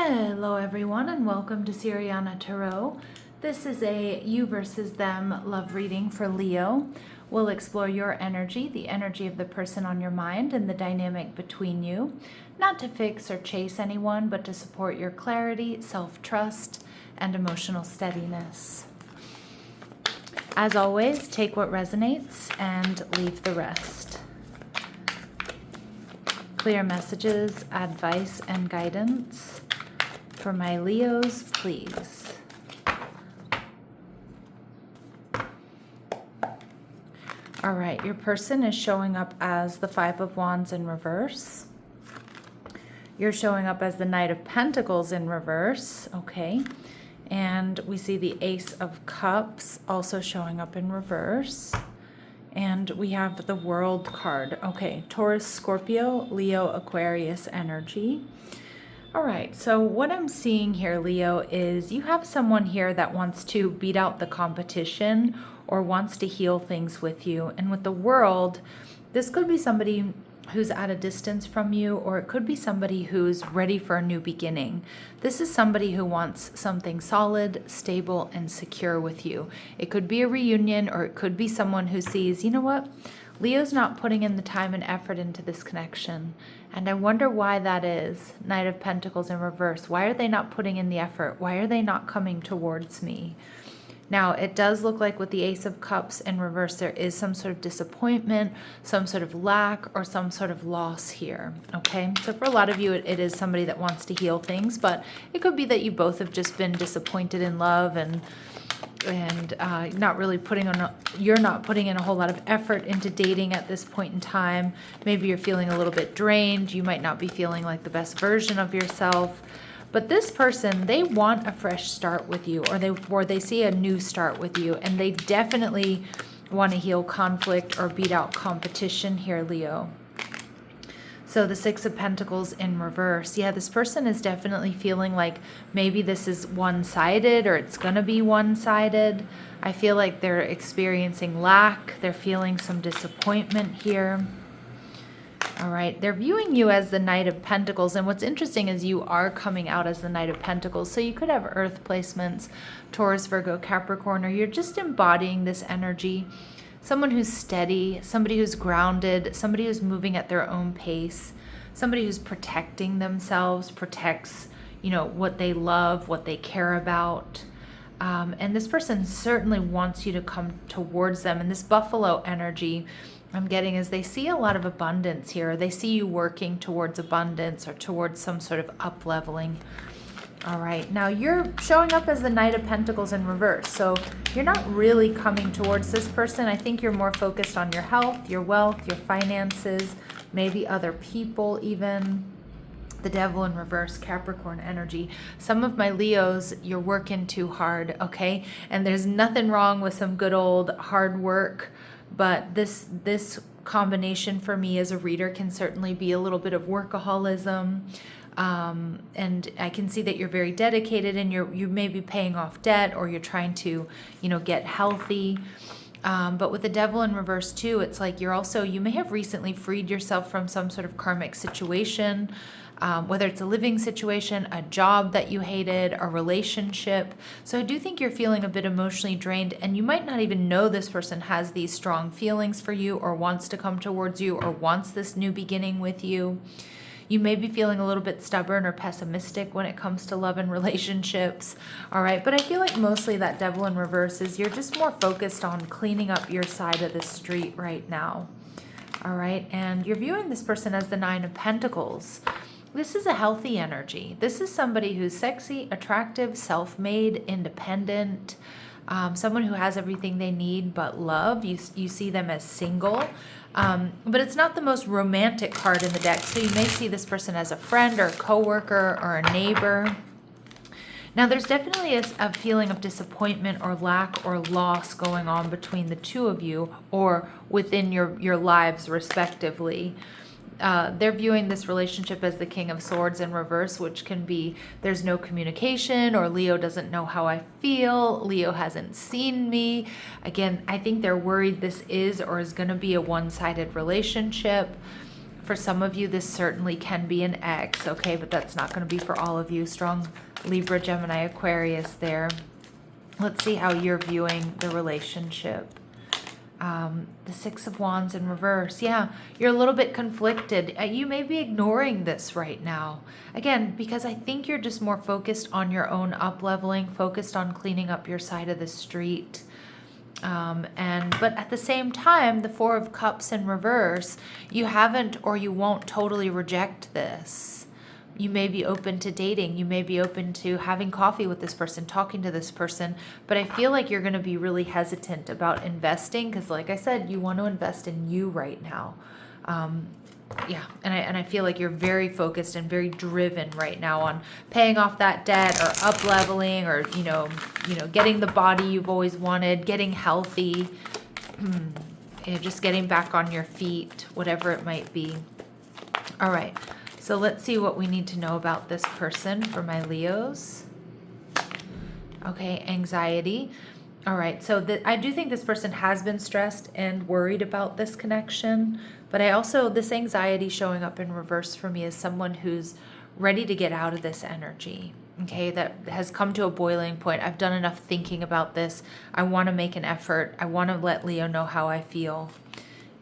Hello everyone and welcome to Siriana Tarot. This is a you versus them love reading for Leo. We'll explore your energy, the energy of the person on your mind, and the dynamic between you. Not to fix or chase anyone, but to support your clarity, self-trust, and emotional steadiness. As always, take what resonates and leave the rest. Clear messages, advice, and guidance for my Leos, please. All right, your person is showing up as the Five of Wands in reverse. You're showing up as the Knight of Pentacles in reverse, okay? And we see the Ace of Cups also showing up in reverse. And we have the World card. Okay, Taurus, Scorpio, Leo, Aquarius energy. All right, so what I'm seeing here, Leo, is you have someone here that wants to beat out the competition or wants to heal things with you. And with the World, this could be somebody who's at a distance from you, or it could be somebody who's ready for a new beginning. This is somebody who wants something solid, stable, and secure with you. It could be a reunion, or it could be someone who sees, you know what, Leo's not putting in the time and effort into this connection. And I wonder why that is. Knight of Pentacles in reverse. Why are they not putting in the effort? Why are they not coming towards me? Now, it does look like with the Ace of Cups in reverse, there is some sort of disappointment, some sort of lack, or some sort of loss here, okay? So for a lot of you, it is somebody that wants to heal things, but it could be that you both have just been disappointed in love and not really you're not putting in a whole lot of effort into dating at this point in time. Maybe you're feeling a little bit drained. You might not be feeling like the best version of yourself. But this person, they want a fresh start with you, or they see a new start with you, and they definitely want to heal conflict or beat out competition here, Leo. So the Six of Pentacles in reverse. Yeah, this person is definitely feeling like maybe this is one-sided, or it's going to be one-sided. I feel like they're experiencing lack. They're feeling some disappointment here. All right, they're viewing you as the Knight of Pentacles, and what's interesting is you are coming out as the Knight of Pentacles, so you could have Earth placements, Taurus, Virgo, Capricorn, or you're just embodying this energy. Someone who's steady, somebody who's grounded, somebody who's moving at their own pace, somebody who's protecting themselves, protects, you know, what they love, what they care about. And this person certainly wants you to come towards them, and this Buffalo energy I'm getting is they see a lot of abundance here. They see you working towards abundance or towards some sort of up-leveling. All right, now you're showing up as the Knight of Pentacles in reverse. So you're not really coming towards this person. I think you're more focused on your health, your wealth, your finances, maybe other people even. The Devil in reverse, Capricorn energy. Some of my Leos, you're working too hard, okay? And there's nothing wrong with some good old hard work. But this combination for me as a reader can certainly be a little bit of workaholism. And I can see that you're very dedicated, and you may be paying off debt, or you're trying to, you know, get healthy. But with the Devil in reverse too, it's like you may have recently freed yourself from some sort of karmic situation. Whether it's a living situation, a job that you hated, a relationship. So I do think you're feeling a bit emotionally drained, and you might not even know this person has these strong feelings for you, or wants to come towards you, or wants this new beginning with you. You may be feeling a little bit stubborn or pessimistic when it comes to love and relationships. All right, but I feel like mostly that Devil in reverse is you're just more focused on cleaning up your side of the street right now. All right, and you're viewing this person as the Nine of Pentacles. This is a healthy energy. This is somebody who's sexy, attractive, self-made, independent, someone who has everything they need but love. You see them as single, but it's not the most romantic card in the deck, so you may see this person as a friend or a coworker or a neighbor. Now, there's definitely a feeling of disappointment or lack or loss going on between the two of you, or within your lives respectively. They're viewing this relationship as the King of Swords in reverse, which can be there's no communication, or Leo doesn't know how I feel, Leo hasn't seen me. Again, I think they're worried this is or is going to be a one-sided relationship. For some of you, this certainly can be an ex, okay? But that's not going to be for all of you. Strong Libra, Gemini, Aquarius there. Let's see how you're viewing the relationship. The Six of Wands in reverse. Yeah, you're a little bit conflicted. You may be ignoring this right now. Again, because I think you're just more focused on your own up-leveling, focused on cleaning up your side of the street. But at the same time, the Four of Cups in reverse, you haven't or you won't totally reject this. You may be open to dating. You may be open to having coffee with this person, talking to this person. But I feel like you're going to be really hesitant about investing because, like I said, you want to invest in you right now. Yeah, and I feel like you're very focused and very driven right now on paying off that debt or up leveling or getting the body you've always wanted, getting healthy, just getting back on your feet, whatever it might be. All right. So let's see what we need to know about this person for my Leos. Okay, anxiety. All right, so I do think this person has been stressed and worried about this connection, but this anxiety showing up in reverse for me is someone who's ready to get out of this energy, okay, that has come to a boiling point. I've done enough thinking about this. I want to make an effort. I want to let Leo know how I feel.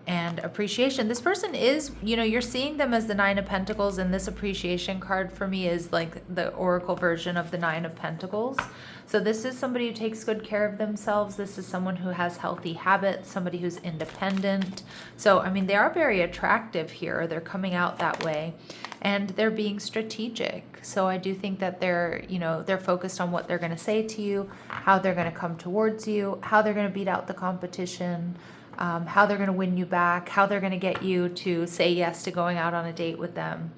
And appreciation. This person is, you're seeing them as the Nine of Pentacles, and this appreciation card for me is like the Oracle version of the Nine of Pentacles. So this is somebody who takes good care of themselves. This is someone who has healthy habits, somebody who's independent. So, I mean, they are very attractive here. They're coming out that way, and they're being strategic. So I do think that they're focused on what they're going to say to you, how they're going to come towards you, how they're going to beat out the competition, how they're going to win you back, how they're going to get you to say yes to going out on a date with them.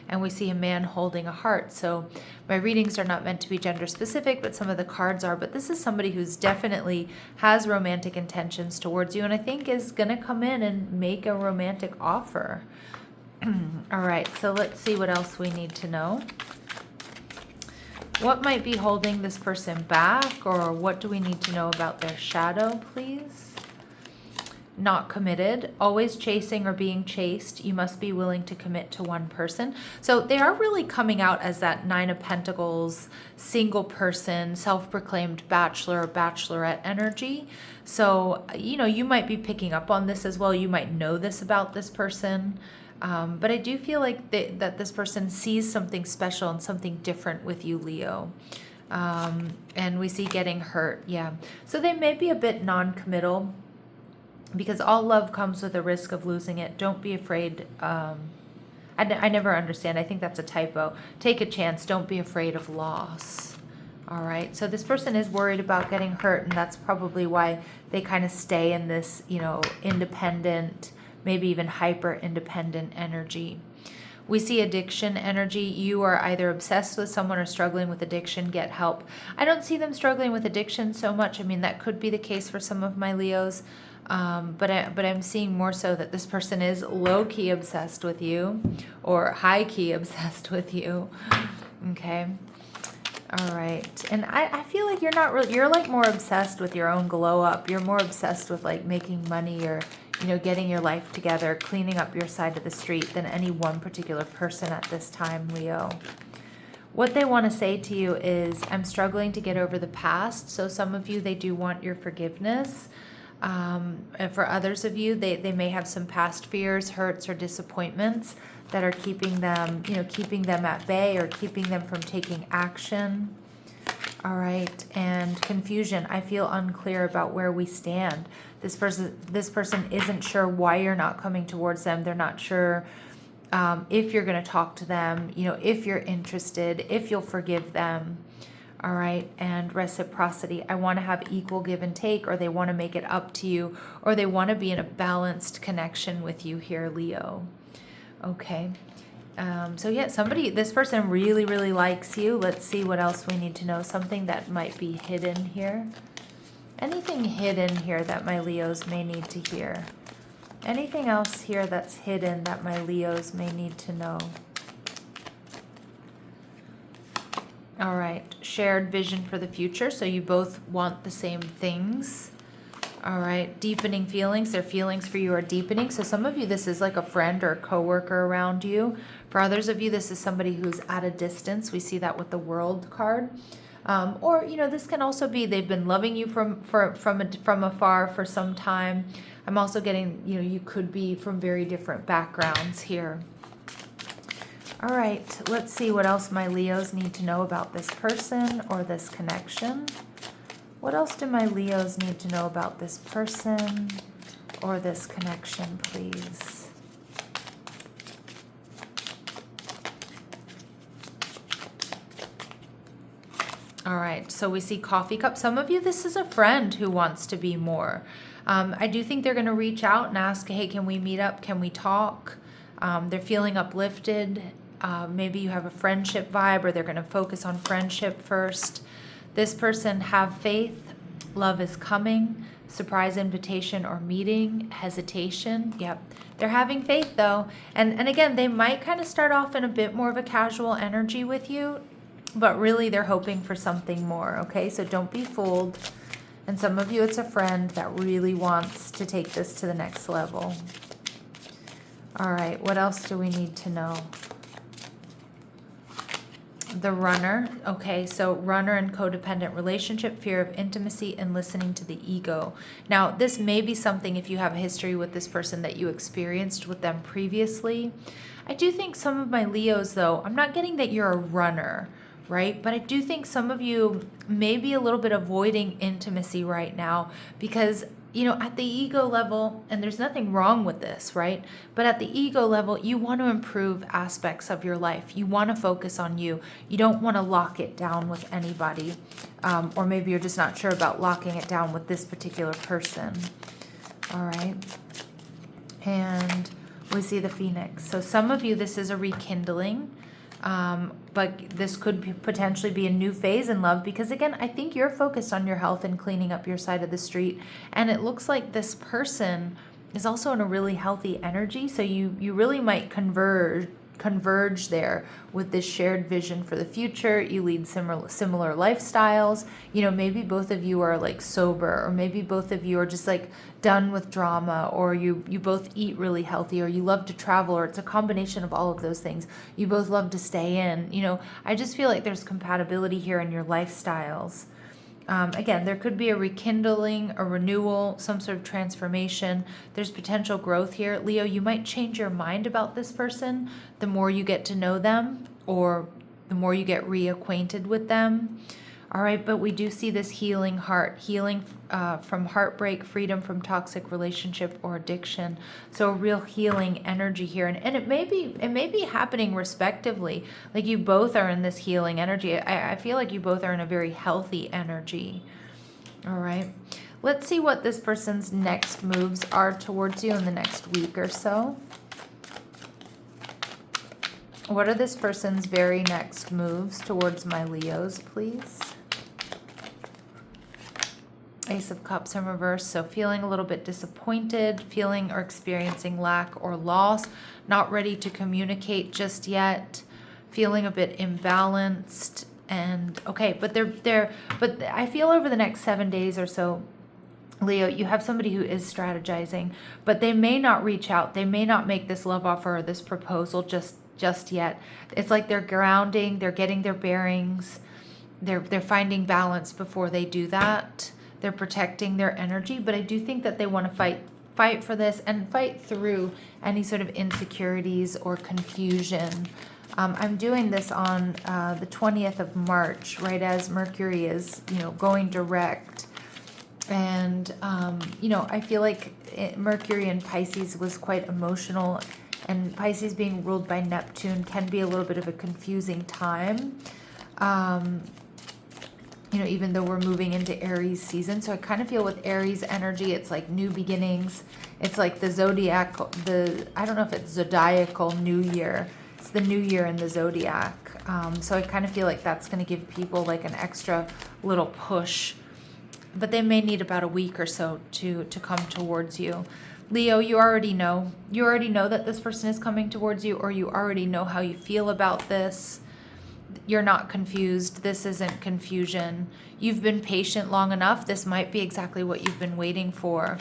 And we see a man holding a heart. So my readings are not meant to be gender specific, but some of the cards are. But this is somebody who's definitely has romantic intentions towards you, and I think is going to come in and make a romantic offer. All right, so let's see what else we need to know. What might be holding this person back, or what do we need to know about their shadow, please? Not committed, always chasing or being chased. You must be willing to commit to one person. So they are really coming out as that Nine of Pentacles, single person, self-proclaimed bachelor or bachelorette energy. So, you might be picking up on this as well. You might know this about this person. But I do feel like that this person sees something special and something different with you, Leo. And we see getting hurt. Yeah. So they may be a bit non-committal, because all love comes with a risk of losing it. Don't be afraid. I never understand. I think that's a typo. Take a chance. Don't be afraid of loss. All right. So this person is worried about getting hurt, and that's probably why they kind of stay in this, independent, maybe even hyper-independent energy. We see addiction energy. You are either obsessed with someone or struggling with addiction. Get help. I don't see them struggling with addiction so much. I mean, that could be the case for some of my Leos. But I'm seeing more so that this person is low-key obsessed with you or high-key obsessed with you. Okay. All right. And I feel like you're not really, you're like more obsessed with your own glow up. You're more obsessed with like making money or, getting your life together, cleaning up your side of the street than any one particular person at this time, Leo. What they want to say to you is, I'm struggling to get over the past. So some of you, they do want your forgiveness. And for others of you, they may have some past fears, hurts, or disappointments that are keeping them at bay or keeping them from taking action. All right, and confusion. I feel unclear about where we stand. This person isn't sure why you're not coming towards them. They're not sure if you're going to talk to them, if you're interested, if you'll forgive them. All right, and reciprocity. I want to have equal give and take, or they want to make it up to you, or they want to be in a balanced connection with you here, Leo. Okay. So yeah, this person really, really likes you. Let's see what else we need to know. Something that might be hidden here. Anything hidden here that my Leos may need to hear? Anything else here that's hidden that my Leos may need to know? All right, shared vision for the future. So you both want the same things. All right, deepening feelings. Their feelings for you are deepening. So some of you, this is like a friend or a coworker around you. For others of you, this is somebody who's at a distance. We see that with the World card. Or, you know, this can also be they've been loving you from afar for some time. I'm also getting, you know, you could be from very different backgrounds here. All right, let's see what else my Leos need to know about this person or this connection. What else do my Leos need to know about this person or this connection, please? All right, so we see coffee cup. Some of you, this is a friend who wants to be more. I do think they're going to reach out and ask, hey, can we meet up? Can we talk? They're feeling uplifted. Maybe you have a friendship vibe, or they're going to focus on friendship first. This person, have faith, love is coming, surprise invitation or meeting, hesitation. Yep. They're having faith though. And again, they might kind of start off in a bit more of a casual energy with you, but really they're hoping for something more. Okay. So don't be fooled. And some of you, it's a friend that really wants to take this to the next level. All right. What else do we need to know? The runner. Okay, so runner and codependent relationship, fear of intimacy, and listening to the ego. Now, this may be something, if you have a history with this person, that you experienced with them previously. I do think some of my Leos, though, I'm not getting that you're a runner, right? But I do think some of you may be a little bit avoiding intimacy right now because, you know, at the ego level, and there's nothing wrong with this, right? But at the ego level, you want to improve aspects of your life. You want to focus on you. You don't want to lock it down with anybody. Or maybe you're just not sure about locking it down with this particular person. All right. And we see the Phoenix. So some of you, this is a rekindling. But this could potentially be a new phase in love because, again, I think you're focused on your health and cleaning up your side of the street. And it looks like this person is also in a really healthy energy. So you really might converge there with this shared vision for the future. You lead similar lifestyles. You know, maybe both of you are like sober, or maybe both of you are just like done with drama, or you both eat really healthy, or you love to travel, or it's a combination of all of those things. You both love to stay in. You know, I just feel like there's compatibility here in your lifestyles. Again, there could be a rekindling, a renewal, some sort of transformation. There's potential growth here. Leo, you might change your mind about this person the more you get to know them, or the more you get reacquainted with them. All right, but we do see this healing heart, healing from heartbreak, freedom from toxic relationship or addiction. So a real healing energy here, and it may be happening respectively. Like you both are in this healing energy. I feel like you both are in a very healthy energy. All right, let's see what this person's next moves are towards you in the next week or so. What are this person's very next moves towards my Leos, please? Ace of Cups in reverse, so feeling a little bit disappointed, feeling or experiencing lack or loss, not ready to communicate just yet, feeling a bit imbalanced, and okay, but but I feel over the next 7 days or so, Leo, you have somebody who is strategizing, but they may not reach out, they may not make this love offer or this proposal just yet. It's like they're grounding, they're getting their bearings, they're finding balance before they do that. They're protecting their energy, but I do think that they want to fight for this and fight through any sort of insecurities or confusion. I'm doing this on the 20th of March, right as Mercury is, you know, going direct. And, you know, I feel like Mercury in Pisces was quite emotional, and Pisces being ruled by Neptune can be a little bit of a confusing time. You know, even though we're moving into Aries season. So I kind of feel with Aries energy, it's like new beginnings. It's like the zodiac, I don't know if it's zodiacal new year. It's the new year in the zodiac. So I kind of feel like that's going to give people like an extra little push. But they may need about a week or so to come towards you. Leo, you already know. You already know that this person is coming towards you, or you already know how you feel about this. you're not confused. This isn't confusion. You've been patient long enough. This might be exactly what you've been waiting for.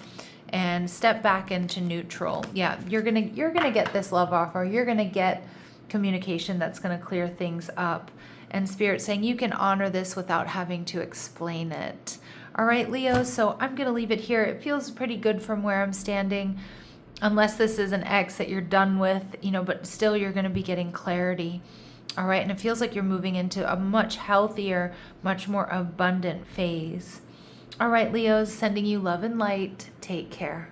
And step back into neutral. Yeah, you're gonna get this love offer. You're gonna get communication that's gonna clear things up. And Spirit saying you can honor this without having to explain it. All right, Leo, so I'm gonna leave it here. It feels pretty good from where I'm standing, unless this is an ex that you're done with, you know, but still you're gonna be getting clarity. All right, and it feels like you're moving into a much healthier, much more abundant phase. All right, Leos, sending you love and light. Take care.